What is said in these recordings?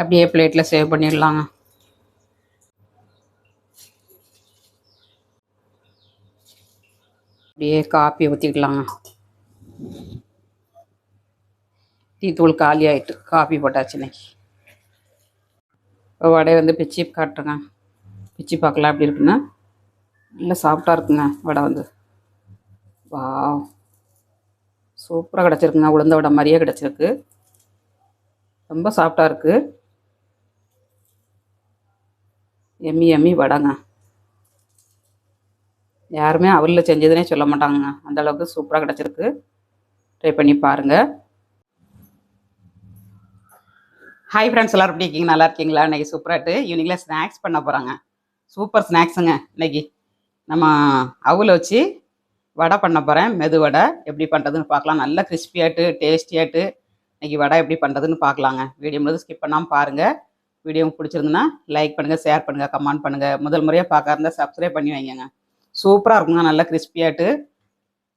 அப்படியே பிளேட்டில் சேவ் பண்ணிடலாங்க. அப்படியே காப்பி ஊற்றிக்கலாங்க. டீ தூள் காலி ஆகிட்டு காப்பி போட்டாச்சு இன்னைக்கு. வடையை வந்து பிச்சு காட்டுறேங்க. பிச்சு பார்க்கலாம் எப்படி இருக்குன்னா, நல்லா சாஃப்டாக இருக்குங்க வடை வந்து. வா, சூப்பராக கிடச்சிருக்குங்க. உளுந்த வடை மாதிரியே கிடச்சிருக்கு. ரொம்ப சாஃப்டாக இருக்குது. எம்மி எம்மி வடைங்க. யாருமே அவலில் செஞ்சதுன்னே சொல்ல மாட்டாங்க. அந்தளவுக்கு சூப்பராக கிடச்சிருக்கு. ட்ரை பண்ணி பாருங்கள். ஹாய் ஃப்ரெண்ட்ஸ், எல்லோரும் எப்படி இருக்கீங்க? நல்லா இருக்கீங்களா? இன்றைக்கி சூப்பராகிட்டு ஈவினிங்கில் ஸ்நாக்ஸ் பண்ண போகிறாங்க. சூப்பர் ஸ்நாக்ஸுங்க. இன்றைக்கி நம்ம அவலை வச்சு வடை பண்ண போகிறேன். மெது வடை எப்படி பண்ணுறதுன்னு பார்க்கலாம். நல்லா கிறிஸ்பியாட்டு டேஸ்டியாட்டு இன்றைக்கி வடை எப்படி பண்ணுறதுன்னு பார்க்கலாங்க. வீடியோ முழுது ஸ்கிப் பண்ணாமல் பாருங்கள். வீடியோ பிடிச்சிருந்துன்னா லைக் பண்ணுங்கள், ஷேர் பண்ணுங்கள், கமெண்ட் பண்ணுங்கள். முதல் முறையாக பார்க்க இருந்தால் சப்ஸ்கிரைப் பண்ணி வைங்க. சூப்பராக இருக்குங்க. நல்லா கிறிஸ்பியாட்டு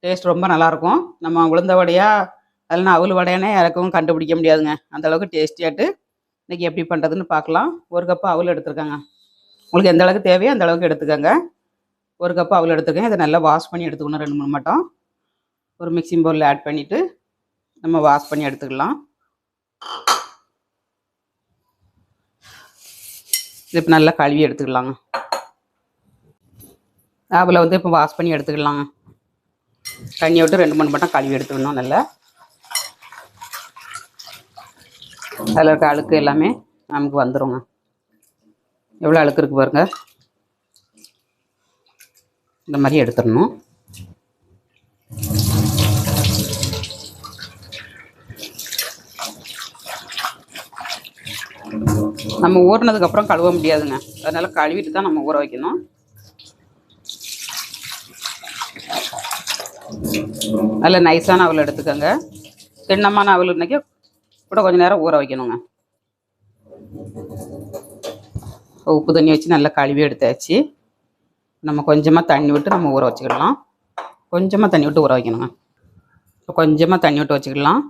டேஸ்ட் ரொம்ப நல்லாயிருக்கும். நம்ம உளுந்த வடையாக அதெல்லாம் அவல் வடையானே யாருக்கும் கண்டுபிடிக்க முடியாதுங்க. அந்தளவுக்கு டேஸ்டியாட்டு இன்றைக்கி எப்படி பண்ணுறதுன்னு பார்க்கலாம். ஒரு கப்பு அவல் எடுத்துருக்காங்க. உங்களுக்கு எந்த அளவுக்கு தேவையோ அந்த அளவுக்கு எடுத்துக்கோங்க. ஒரு கப்பு அவல் எடுத்துக்கோங்க. இதை நல்லா வாஷ் பண்ணி எடுத்துக்கணும். 2-3 மட்டும் ஒரு மிக்சிங் பவுலில் ஆட் பண்ணிவிட்டு நம்ம வாஷ் பண்ணி எடுத்துக்கலாம். இது இப்போ நல்லா கழுவி எடுத்துக்கலாங்க. அவலை வந்து இப்போ வாஷ் பண்ணி எடுத்துக்கலாங்க. தண்ணியை விட்டு 2-3 மட்டும் கழுவி எடுத்துக்கணும். நல்லா அதில் இருக்க அழுக்கு எல்லாமே நமக்கு வந்துடுங்க. எவ்வளோ அழுக்கு இருக்குது பாருங்க. இந்த மாதிரி எடுத்துடணும். நம்ம ஊறினதுக்கப்புறம் கழுவ முடியாதுங்க. அதனால் கழுவிட்டு தான் நம்ம ஊற வைக்கணும். நல்ல நைஸான அவல் எடுத்துக்கோங்க. திண்ணமான அவல் இன்னைக்கு கூட கொஞ்சம் நேரம் ஊற வைக்கணுங்க. உப்பு தண்ணி வச்சு நல்லா கழுவி எடுத்தாச்சு. நம்ம கொஞ்சமாக தண்ணி விட்டு நம்ம ஊற வச்சுக்கிடலாம். கொஞ்சமாக தண்ணி விட்டு ஊற வைக்கணுங்க. கொஞ்சமாக தண்ணி விட்டு வச்சுக்கலாம்.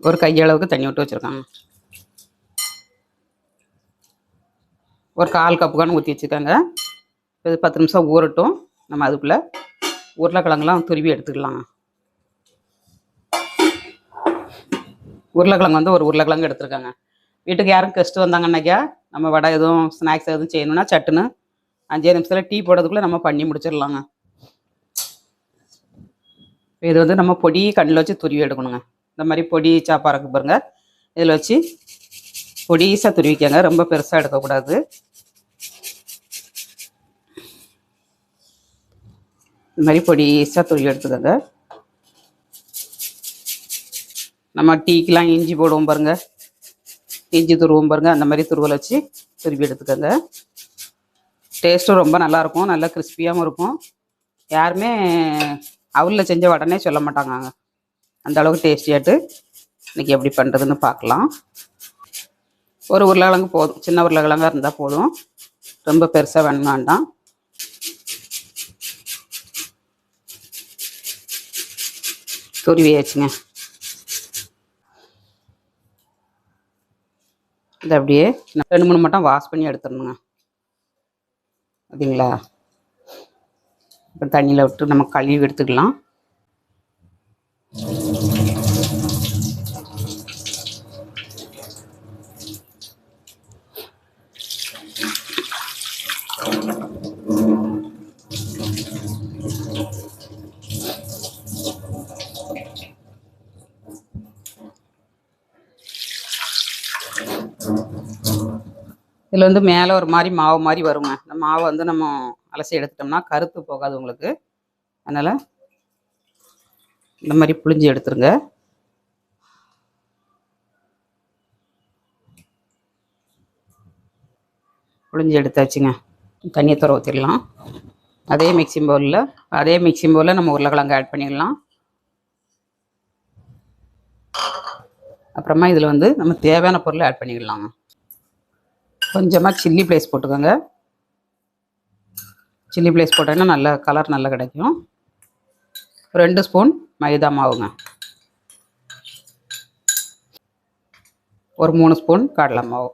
ஒரு கையளவுக்கு தண்ணி விட்டு வச்சுருக்காங்க. ஒரு 1/4 கப்புக்கான ஊற்றி வச்சுக்கோங்க. இது 10 நிமிஷம் ஊறட்டும். நம்ம அதுக்குள்ளே உருளைக்கிழங்குலாம் துருவி எடுத்துக்கலாங்க. உருளைக்கிழங்கு வந்து ஒரு உருளைக்கிழங்கு எடுத்துருக்காங்க. வீட்டுக்கு யாரும் கெஸ்ட்டு வந்தாங்கன்னாக்கா நம்ம வடை எதுவும் ஸ்நாக்ஸ் எதுவும் செய்யணும்னா சட்டுன்னு 5 நிமிஷத்தில் டீ போடுறதுக்குள்ளே நம்ம பண்ணி முடிச்சிடலாங்க. இது வந்து நம்ம பொடி கண்ணில் வச்சு துருவி எடுக்கணுங்க. இந்த மாதிரி பொடி சாப்பாடுக்கு பாருங்க. இதில் வச்சு பொடிசாக துருவிக்கங்க. ரொம்ப பெருசாக எடுக்கக்கூடாது. இந்த மாதிரி பொடிசாக துருவி எடுத்துக்கோங்க. நம்ம டீக்கெலாம் இஞ்சி போடுவோம் பாருங்க, இஞ்சி துருவோம் பாருங்க, அந்த மாதிரி துருவல் வச்சு துருவி எடுத்துக்கோங்க. டேஸ்ட்டும் ரொம்ப நல்லாயிருக்கும். நல்லா கிறிஸ்பியாகவும் இருக்கும். யாருமே அவலில் செஞ்ச உடனே சொல்ல மாட்டாங்க. அந்த அளவுக்கு டேஸ்டியாட்டு இன்றைக்கி எப்படி பண்ணுறதுன்னு பார்க்கலாம். ஒரு உருளைக்கிழங்கு போதும். சின்ன உருளைக்கிழங்காக இருந்தால் போதும். ரொம்ப பெருசாக வேண்டாம். துருவியாச்சுங்க. இது அப்படியே 2-3 மட்டும் வாஷ் பண்ணி எடுத்துடணுங்க. அப்படிங்களா? இப்போ தண்ணியில் விட்டு நம்ம கழுவி எடுத்துக்கலாம். இதில் வந்து மேலே ஒரு மாதிரி மாவு மாதிரி வருங்க. இந்த மாவை வந்து நம்ம அலசி எடுத்துட்டோம்னா கருத்து போகாது உங்களுக்கு. அதனால் இந்த மாதிரி புழிஞ்சு எடுத்துருங்க. புழிஞ்சு எடுத்தாச்சுங்க. தண்ணியை துற ஊற்றிடலாம். அதே மிக்சிங் பவுலில் நம்ம உருளைக்கிழங்கு ஆட் பண்ணிடலாம். அப்புறமா இதில் வந்து நம்ம தேவையான பொருளை ஆட் பண்ணிடலாங்க. கொஞ்சமாக சில்லி ஃப்ளேக்ஸ் போட்டுக்கோங்க. சில்லி ஃப்ளேக்ஸ் போட்டோன்னா நல்ல கலர் நல்லா கிடைக்கும். 2 ஸ்பூன் மைதா மாவுங்க. ஒரு 3 ஸ்பூன் கடலை மாவு,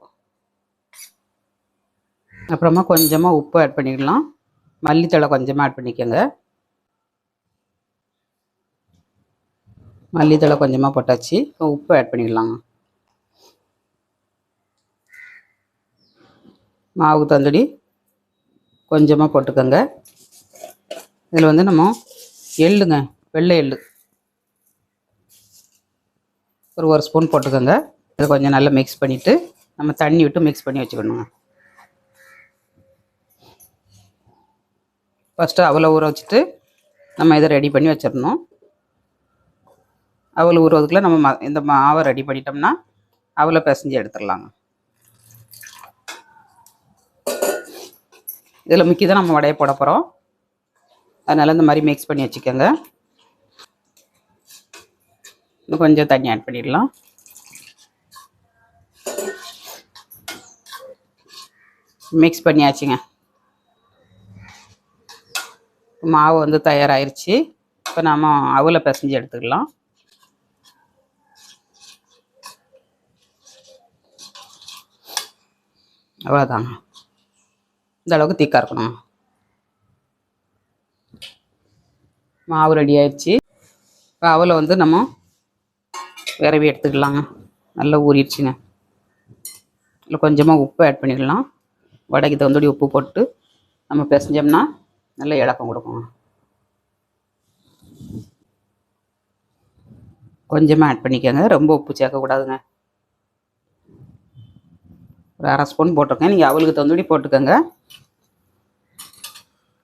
அப்புறமா கொஞ்சமாக உப்பு ஆட் பண்ணிக்கலாம். மல்லித்தழை கொஞ்சமாக ஆட் பண்ணிக்கோங்க. மல்லித்தழை கொஞ்சமாக போட்டாச்சு. இப்போ உப்பு ஆட் பண்ணிக்கலாங்க. மாவு தந்தடி கொஞ்சமாக போட்டுக்கோங்க. இதில் வந்து நம்ம எள்ளுங்க, வெள்ளை எள்ளு ஒரு ஸ்பூன் போட்டுக்கோங்க. இதை கொஞ்சம் நல்லா மிக்ஸ் பண்ணிவிட்டு நம்ம தண்ணி விட்டு மிக்ஸ் பண்ணி வச்சுக்கணுங்க. ஃபஸ்ட்டு அவலை ஊற வச்சுட்டு நம்ம இதை ரெடி பண்ணி வச்சிடணும். அவலை ஊறுவதுக்குள்ளே நம்ம இந்த மாவை ரெடி பண்ணிட்டோம்னா அவலை பிசைஞ்சு எடுத்துடலாங்க. இதில் முக்கி தான் நம்ம வடையை போட போகிறோம். அதனால் இந்த மாதிரி மிக்ஸ் பண்ணி வச்சுக்கோங்க. இன்னும் கொஞ்சம் தண்ணி ஆட் பண்ணிடலாம். மிக்ஸ் பண்ணியாச்சுங்க. மாவு வந்து தயாராகிருச்சு. இப்போ நம்ம அவலை பிசைஞ்சு எடுத்துக்கலாம். அவ்வளோதாங்க. இந்த அளவுக்கு திக்காக இருக்கணும். மாவு ரெடி ஆயிடுச்சு. இப்போ அவலை வந்து நம்ம விரவி எடுத்துக்கலாங்க. நல்லா ஊறிடுச்சுங்க. இல்லை கொஞ்சமாக உப்பு ஆட் பண்ணிடலாம். வடைக்கு தகுந்தபடி உப்பு போட்டு நம்ம பிசைஞ்சோம்னா நல்ல இலக்கம் கொடுக்குங்க. கொஞ்சமாக ஆட் பண்ணிக்கோங்க. ரொம்ப உப்பு சேர்க்கக்கூடாதுங்க. ஒரு 1/2 ஸ்பூன் போட்டிருக்கேன். நீங்கள் அவளுக்கு தகுந்தபடி போட்டுக்கோங்க.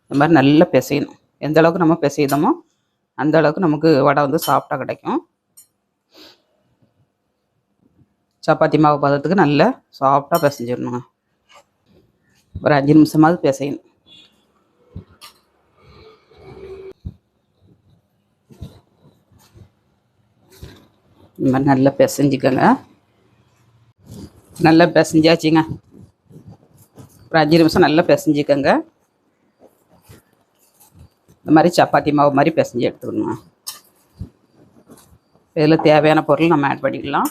இந்த மாதிரி நல்லா பிசையணும். எந்த அளவுக்கு நம்ம பிசையுதோமோ அந்த அளவுக்கு நமக்கு வடை வந்து சாஃப்டாக கிடைக்கும். சப்பாத்தி மாவு பதத்துக்கு நல்லா சாஃப்டாக பிசைஞ்சிடணுங்க. ஒரு 5 நிமிஷமாவது பிசையணும். இந்த மாதிரி நல்லா பிசைஞ்சிக்கோங்க. நல்லா பிசைஞ்சாச்சுங்க. ஒரு 5 நிமிஷம் நல்லா பிசைஞ்சிக்கோங்க. இந்த மாதிரி சப்பாத்தி மாவு மாதிரி பிசைஞ்சு எடுத்துக்கணுங்க. இதில் தேவையான பொருள் நம்ம ஆட் பண்ணிக்கலாம்.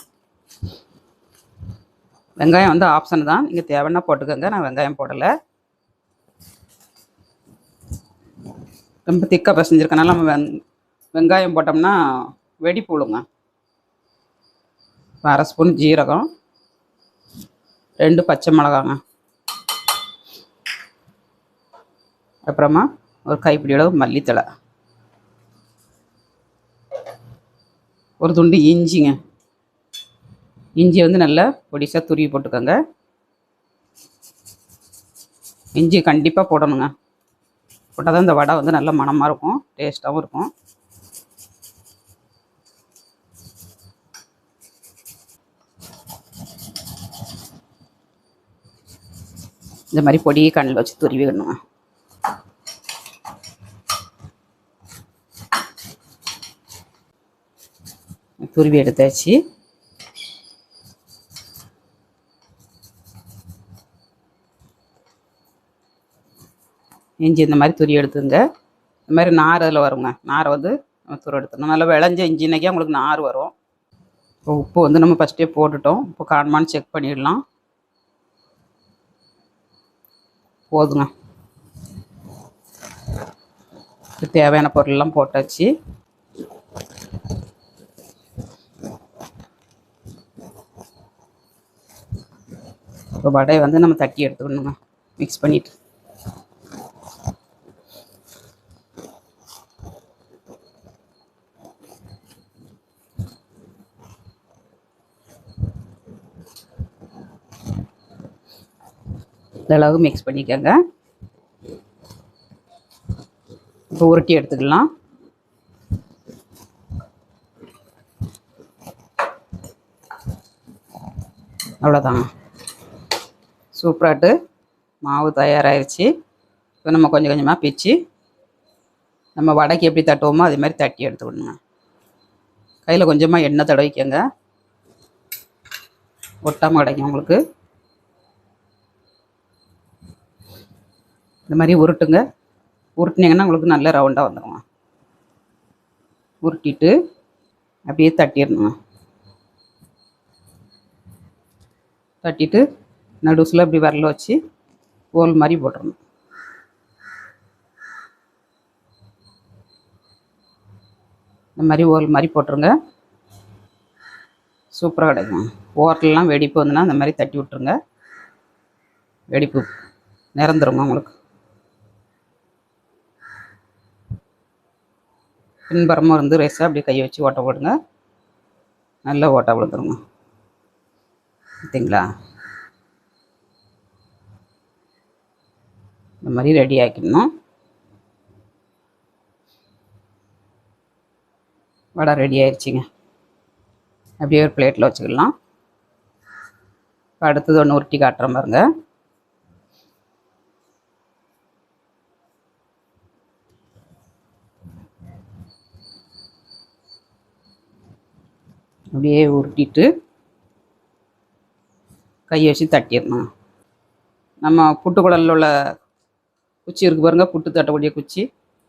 வெங்காயம் வந்து ஆப்ஷன் தான். நீங்கள் தேவைன்னா போட்டுக்கோங்க. நான் வெங்காயம் போடலை. ரொம்ப திக்காக பிசைஞ்சிருக்கனால நம்ம வெங்காயம் போட்டோம்னா வெடி போடுங்க. 1/2 ஸ்பூன் ஜீரகம், 2 பச்சை மிளகாங்க, அப்புறமா ஒரு கைப்பிடி அளவு மல்லித்தழை, ஒரு துண்டு இஞ்சிங்க. இஞ்சி வந்து நல்லா பொடிசாக துருவி போட்டுக்கோங்க. இஞ்சி கண்டிப்பாக போடணுங்க. போட்டால் தான் இந்த வடை வந்து நல்ல மணமாக இருக்கும், டேஸ்ட்டாகவும் இருக்கும். இந்த மாதிரி பொடியை கண்ணில் வச்சு துருவிடணுங்க. துருவி எடுத்தாச்சு. இஞ்சி இந்த மாதிரி துருவி எடுத்துங்க. இந்த மாதிரி நார் அதில் வருங்க. நாரை வந்து நம்ம துரு எடுத்துடணும். நல்லா விளைஞ்ச இஞ்சினாக்கே உங்களுக்கு நார் வரும். இப்போ உப்பு வந்து நம்ம ஃபஸ்ட்டே போட்டுட்டோம். உப்பு காணுமான்னு செக் பண்ணிடலாம். போதுங்க. தேவையான பொருளெல்லாம் போட்டாச்சு. இப்போ வடையை வந்து நம்ம தட்டி எடுத்துக்கணுங்க. மிக்ஸ் பண்ணிவிட்டு இந்த அளவுக்கு மிக்ஸ் பண்ணிக்கோங்க. இப்போ உருட்டி எடுத்துக்கலாம். அவ்வளோதாங்க. சூப்பராட்டு மாவு தயாராகிருச்சு. இப்போ நம்ம கொஞ்சம் கொஞ்சமாக பிச்சு நம்ம வடைக்கு எப்படி தட்டுவோமோ அதே மாதிரி தட்டி எடுத்துக்கணுங்க. கையில் கொஞ்சமாக எண்ணெய் தடவிக்கங்க. ஒட்டாமல் கிடைக்கும் உங்களுக்கு. இந்த மாதிரி உருட்டுங்க. உருட்டினீங்கன்னா உங்களுக்கு நல்ல ரவுண்டாக வந்துடுங்க. உருட்டிட்டு அப்படியே தட்டிடணுங்க. தட்டிட்டு நடுஸில் இப்படி விரல வச்சு ஓல் மாதிரி போட்டுடணும். இந்த மாதிரி ஓல் மாதிரி போட்டுருங்க. சூப்பராக கிடைக்கும். ஓரத்துலலாம் வெடிப்பு வந்துன்னா இந்த மாதிரி தட்டி விட்ருங்க. வெடிப்பு நிறந்துருங்க உங்களுக்கு. பின்புறமாக இருந்து ரேஸாக அப்படியே கையை வச்சு ஓட்ட போடுங்க. நல்லா ஓட்ட விழுந்துருங்க. பார்த்தீங்களா? இந்த மாதிரி ரெடி ஆக்கிடணும். வடை ரெடி ஆயிடுச்சிங்க. அப்படியே ஒரு பிளேட்டில் வச்சுக்கலாம். இப்போ அடுத்தது ஒன்று உருட்டி காட்டுற பாருங்க. அப்படியே உருட்டிட்டு கையை வச்சு தட்டிடணும். நம்ம புட்டு குழலில் உள்ள குச்சி இருக்குது பாருங்கள், புட்டு தட்டக்கூடிய குச்சி.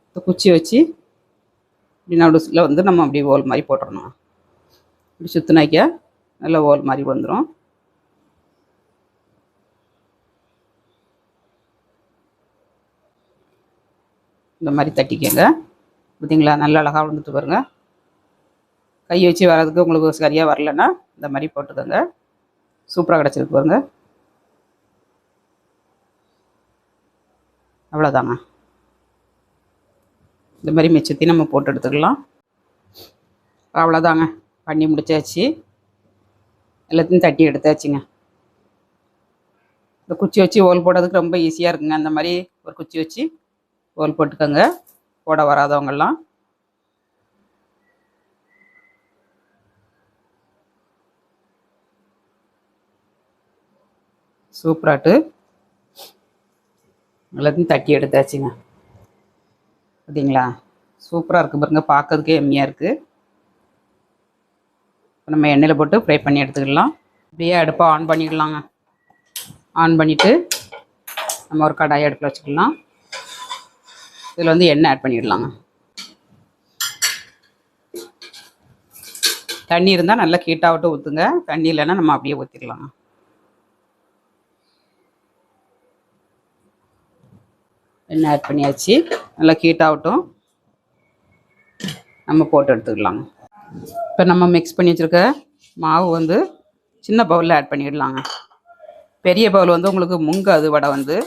இந்த குச்சி வச்சு இப்படி நடுஸில் வந்து நம்ம அப்படி ஓல் மாதிரி போட்டுடணும். இப்படி சுற்றுனாக்கா நல்லா ஓல் மாதிரி வந்துடும். இந்த மாதிரி தட்டிக்கங்க. பார்த்தீங்களா? நல்லா அழகாக விழுந்துட்டு பாருங்க. கை வச்சு வர்றதுக்கு உங்களுக்கு சரியாக வரலன்னா இந்த மாதிரி போட்டுக்கோங்க. சூப்பராக கிடச்சிருக்கு பாருங்க. அவ்வளோதாங்க. இந்த மாதிரி மிச்சத்தையும் நம்ம போட்டு எடுத்துக்கலாம். அவ்வளோதாங்க, பண்ணி முடிச்சாச்சு. எல்லாத்தையும் தட்டி எடுத்தாச்சுங்க. இந்த குச்சி வச்சு ஓல் போடுறதுக்கு ரொம்ப ஈஸியாக இருக்குங்க. அந்த மாதிரி ஒரு குச்சி வச்சு ஓல் போட்டுக்கோங்க, போட வராதவங்கெல்லாம். சூப்பராட்டு எல்லாத்தையும் தட்டி எடுத்தாச்சுங்க. பார்த்தீங்களா? சூப்பராக இருக்குது பாருங்க. பார்க்கறதுக்கே எம்மியாக இருக்குது. இப்போ நம்ம எண்ணெயில் போட்டு ஃப்ரை பண்ணி எடுத்துக்கலாம். அப்படியே அடுப்பை ஆன் பண்ணிக்கலாங்க. ஆன் பண்ணிவிட்டு நம்ம ஒரு கடாயை அடுப்பில் வச்சுக்கலாம். இதில் வந்து எண்ணெய் ஆட் பண்ணிடலாங்க. தண்ணி இருந்தால் நல்லா ஹீட்டாகட்டும் ஊற்றுங்க. தண்ணி இல்லைன்னா நம்ம அப்படியே ஊற்றிக்கலாங்க. எண்ணெய் ஆட் பண்ணியாச்சு. நல்லா ஹீட்டாகட்டும், நம்ம போட்டு எடுத்துக்கலாங்க. இப்போ நம்ம மிக்ஸ் பண்ணி வச்சுருக்க மாவு வந்து சின்ன பவுலில் ஆட் பண்ணிடலாங்க. பெரிய பவுல் வந்து உங்களுக்கு முங்காது. வடை வந்து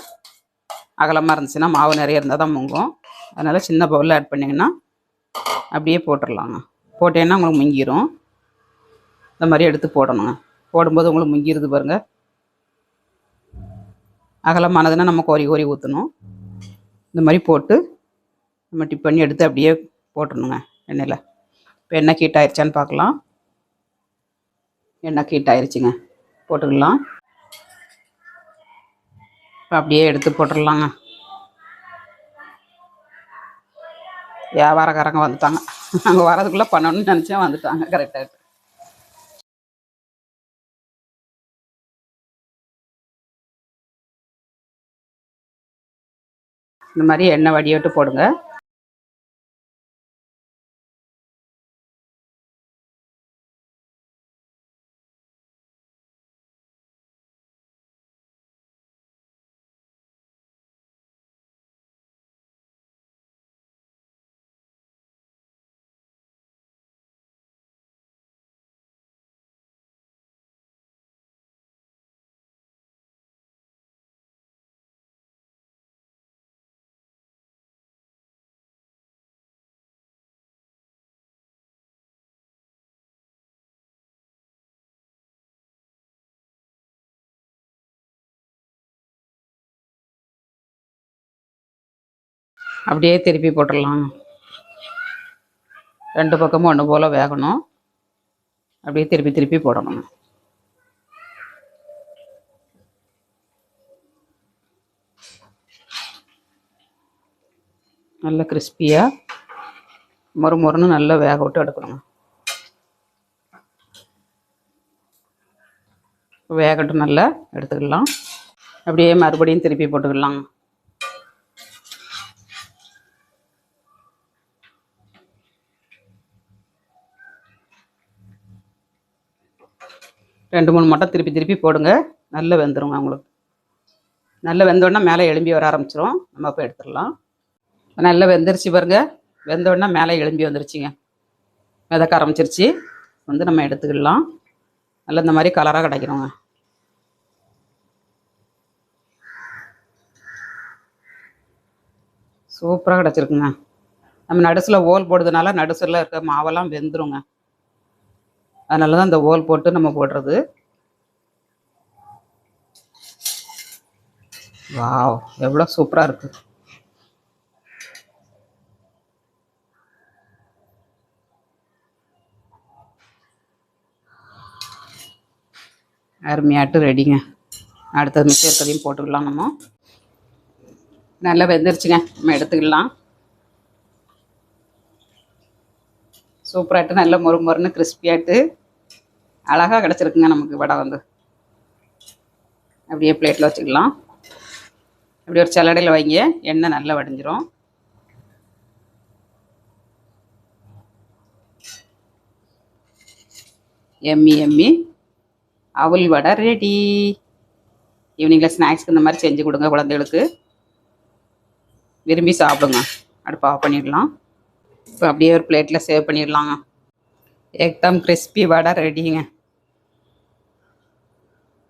அகலமாக இருந்துச்சுன்னா மாவு நிறைய இருந்தால் தான் முங்கும். அதனால் சின்ன பவுலில் ஆட் பண்ணிங்கன்னா அப்படியே போட்டுடலாங்க. போட்டேன்னா உங்களுக்கு முங்கிடும். இந்த மாதிரி எடுத்து போடணுங்க. போடும்போது உங்களுக்கு முங்கிடுது பாருங்கள். அகலமானதுன்னா நம்ம கோரி கோரி ஊற்றணும். இந்த மாதிரி போட்டு நம்ம டிப் பண்ணி எடுத்து அப்படியே போட்டுடணுங்க எண்ணெயில். இப்போ எண்ணெய் ஹீட் ஆயிடுச்சான்னு பார்க்கலாம். எண்ணெய் ஹீட் ஆயிடுச்சுங்க. போட்டுக்கலாம். இப்போ அப்படியே எடுத்து போட்டுடலாங்க. வியாபாரக்காரங்க வந்துட்டாங்க. நாங்கள் வரதுக்குள்ளே பண்ணணும்னு நினச்சேன், வந்துட்டாங்க கரெக்டாக. இந்த மாதிரி எண்ணெய் வடியோட்டு போடுங்க. அப்படியே திருப்பி போட்டுடலாம். ரெண்டு பக்கமும் ஒன்று போல் வேகணும். அப்படியே திருப்பி திருப்பி போடணும். நல்ல கிறிஸ்பியாக மொறு மொறுன்னு நல்லா வேக விட்டு எடுக்கணுங்க. வேகட்டும், நல்லா எடுத்துக்கலாம். அப்படியே மறுபடியும் திருப்பி போட்டுக்கலாம். ரெண்டு மூணு மட்டும் திருப்பி திருப்பி போடுங்க. நல்லா வெந்துருங்க உங்களுக்கு. நல்லா வெந்தோடனே மேலே எலும்பி வர ஆரம்பிச்சிரும். நம்ம போய் எடுத்துடலாம். நல்லா வெந்துருச்சு பாருங்க. வெந்தோடனே மேலே எலும்பி வந்துருச்சுங்க. மிதக்க ஆரம்பிச்சிருச்சு. வந்து நம்ம எடுத்துக்கலாம். நல்லா இந்த மாதிரி கலராக கிடைக்கிறோங்க. சூப்பராக கிடச்சிருக்குங்க. நம்ம நடுசில் ஓல் போடுறதுனால நடுசில் இருக்க மாவெல்லாம் வெந்துருங்க. அதனால தான் இந்த ஓல் போட்டு நம்ம போடுறது. வாவ், எவ்வளோ சூப்பராக இருக்குது. அருமையாட்டு ரெடிங்க. அடுத்தது மிச்சம் இருக்கிறதையும் போட்டுக்கலாம். நம்ம நல்லா வெந்துருச்சுங்க. நம்ம எடுத்துக்கலாம். சூப்பராகிட்டு நல்லா மொறு மொறுன்னு கிறிஸ்பியாட்டு அழகாக கிடச்சிருக்குங்க நமக்கு வடை வந்து. அப்படியே பிளேட்டில் வச்சுக்கலாம். அப்படி ஒரு சல்லடையில் வைங்க. எண்ணெய் நல்லா வடிஞ்சிரும். எம்மி எம்மி அவல் வடை ரெடி. ஈவினிங்கில் ஸ்நாக்ஸ்க்கு இந்த மாதிரி செஞ்சு கொடுங்க குழந்தைகளுக்கு. விரும்பி சாப்பிடுங்க. அடுப்பு ஆஃப் பண்ணிடலாம். இப்போ அப்படியே ஒரு பிளேட்டில் சேவ் பண்ணிடலாங்க. ஏக்தம் கிறிஸ்பி வடை ரெடிங்க.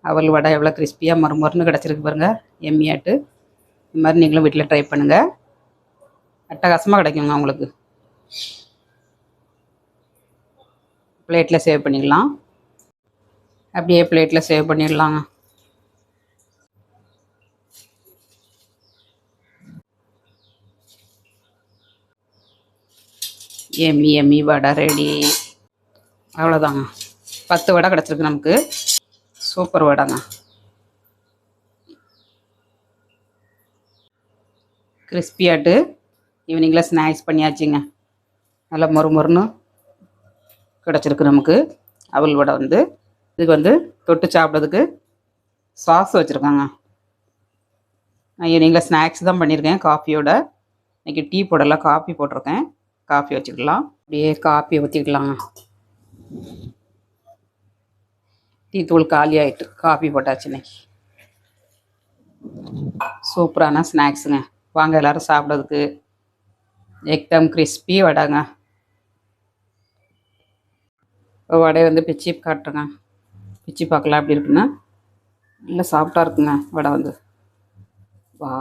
அவல் வடை எவ்வளோ கிறிஸ்பியாக மறுமொறுன்னு கிடச்சிருக்கு பாருங்கள். எம்மியாட்டு. இந்த மாதிரி நீங்களும் வீட்டில் ட்ரை பண்ணுங்கள். அட்டகாசமாக கிடைக்குங்க உங்களுக்கு. பிளேட்டில் சேவ் பண்ணிடலாம். அப்படியே பிளேட்டில் சேவ் பண்ணிடலாங்க. எம்மி எம்மி வடை ரெடி. அவ்வளோதாங்க. 10 வடை கிடச்சிருக்கு நமக்கு. சூப்பர் வடைங்க. கிறிஸ்பியாட்டு ஈவினிங்கில் ஸ்நாக்ஸ் பண்ணியாச்சுங்க. நல்லா மொறு மொறுன்னு கிடச்சிருக்கு நமக்கு அவல் வடை வந்து. இதுக்கு வந்து தொட்டு சாப்பிட்றதுக்கு சாஸ் வச்சுருக்காங்க. நான் ஈவினிங்கில் ஸ்நாக்ஸ் தான் பண்ணியிருக்கேன் காஃபியோட. இன்றைக்கி டீ போடல, காஃபி போட்டிருக்கேன். காஃபி வச்சுக்கலாம். அப்படியே காஃபி ஊற்றிக்கலாங்க. டீ தூள் காலி ஆகிட்டு காஃபி போட்டாச்சு இன்னைக்கு. சூப்பரான ஸ்நாக்ஸுங்க. வாங்க எல்லோரும் சாப்பிட்றதுக்கு. ஏக்தம் கிறிஸ்பி வடைங்க. வடையை வந்து பிச்சு காட்டுறேங்க. பிச்சு பார்க்கலாம் எப்படி இருக்குன்னு. நல்லா சாஃப்டாக இருக்குங்க வடை வந்து. வா,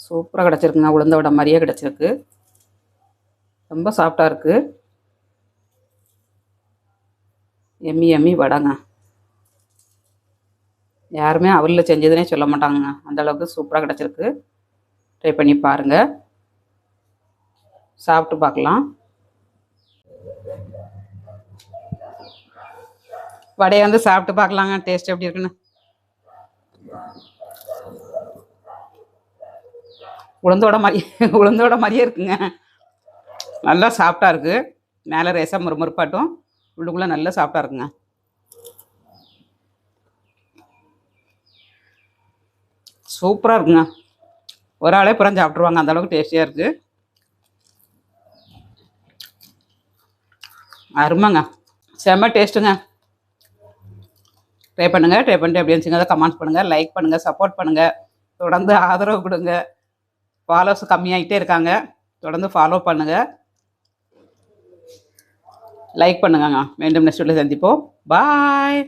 சூப்பராக கிடச்சிருக்குங்க. உளுந்த வடை மாதிரியே கிடச்சிருக்கு. ரொம்ப சாஃப்டாக இருக்குது. எம்மி எம்மி வடைங்க. யாருமே அவலில் செஞ்சதுனே சொல்ல மாட்டாங்க. அந்தளவுக்கு சூப்பராக கிடச்சிருக்கு. ட்ரை பண்ணி பாருங்கள். சாப்பிட்டு பார்க்கலாம். வடையை வந்து சாப்பிட்டு பார்க்கலாங்க. டேஸ்ட் எப்படி இருக்குன்னு. உளுந்தோட மாதிரியே இருக்குங்க. நல்லா சாஃப்டாக இருக்குது. மேலே ரேசாக முறுமுறுப்பாட்டும், உள்ளுக்குள்ளே நல்லா சாஃப்டாக இருக்குங்க. சூப்பராக இருக்குங்க. ஒரு ஆளே புறம் சாப்பிட்ருவாங்க. அந்தளவுக்கு டேஸ்டியாக இருக்குது. அருமைங்க. செம்ம டேஸ்ட்டுங்க. ட்ரை பண்ணுங்கள். ட்ரை பண்ணிட்டு எப்படி இருந்துச்சுங்க கமெண்ட்ஸ் பண்ணுங்கள். லைக் பண்ணுங்கள். சப்போர்ட் பண்ணுங்கள். தொடர்ந்து ஆதரவு கொடுங்க. ஃபாலோஸ் கம்மியாகிட்டே இருக்காங்க. தொடர்ந்து ஃபாலோ பண்ணுங்கள். லைக் பண்ணுங்க. மீண்டும் நெக்ஸ்ட் வீடியோவில் சந்திப்போம். பாய்.